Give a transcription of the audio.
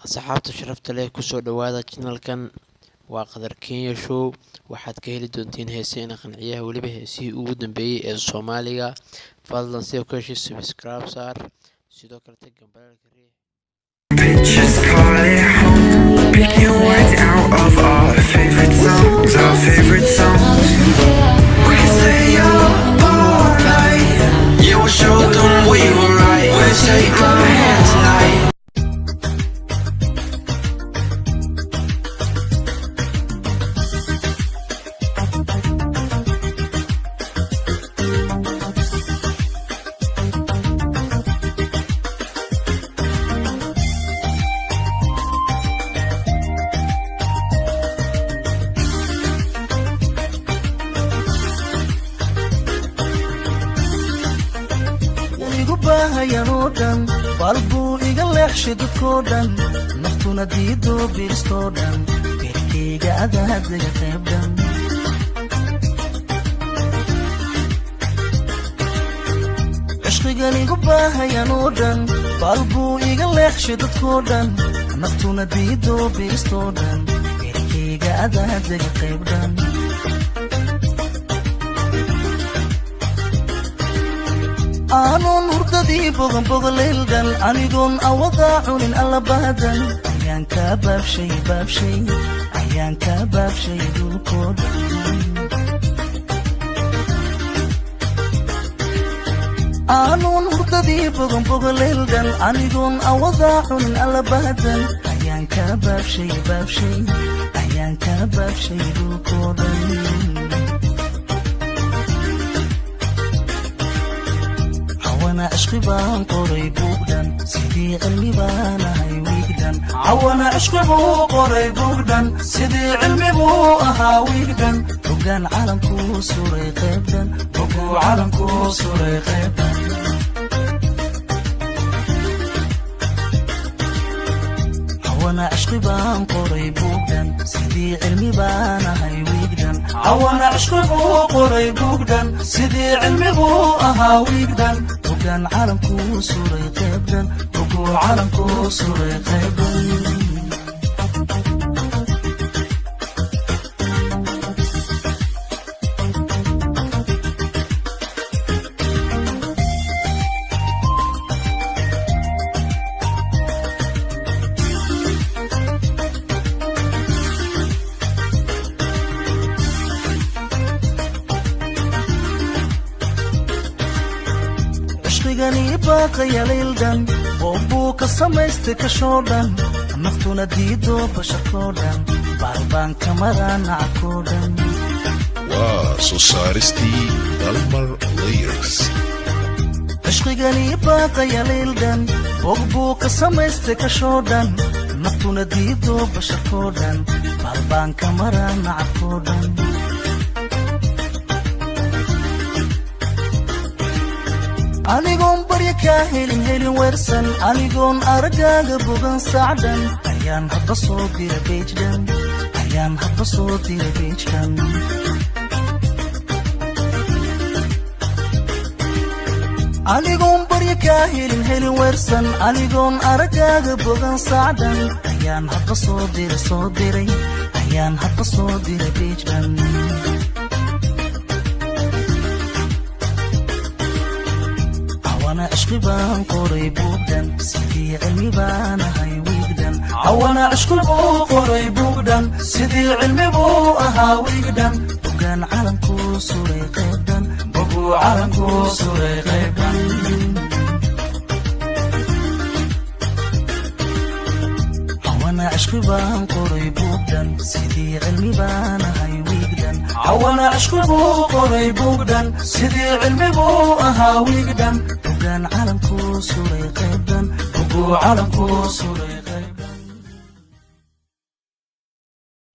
asxaabta sharafta leh kusoo dhawaada channelkan waa Qadar Kenya Show. waxaad ka heli doontiin heesaha qanciyaha waliba heesihii ugu dambeeyay ee Soomaaliga. fadlan si ku heshiis subscribe saar sidoo kale tag gambalka riix. Pictures call it home, picking words out of our favorite songs, our favorite songs. We can stay up all night, yeah, we'll show them we were right. We'll take my hand tonight. Yanodan balbu iga leexshay dadkoodan naftuna diido biristoodan birkeyga adaadaga qaybdan cishqigan igu baahayanodan balbu iga leexshay dadkoodan naftuna diido biristoodan birkeyga adaadaga qaybdan aanon hurdadii boganbogoleeldan anigoon awada cunin alla bahadan ayaan kaa baabshay dhulkoodan aanon hurdadii boganbogoleeldan anigoon awada cunin alla bahadan ayaan kaa baabshay dhulkoodan عوانا عشقي بان قري بوغدان سيدي علمي بان هاي ويغدان عوانا عشقي بو قري بوغدان سيدي علمي بو اها ويغدان بوغان عالمكو سوري قيبدان بوغو عالمكو سوري قيبدان عوانا عشقي بان قري بوغدان سيدي علمي بان هاي ويغدان عوانا عشقي بو قري بوغدان سيدي علمي بو اها ويغدان بوغان عالمكو سوري قيبدان بوغو عالمكو سوري قيبدان عشقيغاني باقي ليلدان بوبوكا سميستي كشودان نفتونا ديدو بشكودان بالبان كامران عكودان وسوسارستي دالمر ليركس عشقيغاني باقي ليلدان بوبوكا سميستي كشودان نفتونا ديدو بشكودان بالبان كامران عكودان anigoon barya kaa helin weersan anigoon aragaaga bogan sacdan ayaan hadda soo dira beejdan anigoon barya kaa helin weersan anigoon aragaaga bogan sacdan ayaan hadda soo dira beejdan عوانا عشقي بان قري بوغدان سيدي علمي بان هاي ويغدان عوانا عشقي بو قري بوغدان سيدي علمي بو اها ويغدان بوغان عالمكو سوري قيبدان بوغو عالمكو سوري قيبدان عوانا عشقي بان قري بوغدان سيدي علمي بان هاي ويغدان عوانا عشقي بو قري بوغدان سيدي علمي بو اها ويغدان بوغان عالمكو سوري قيبدان بوغو عالمكو سوري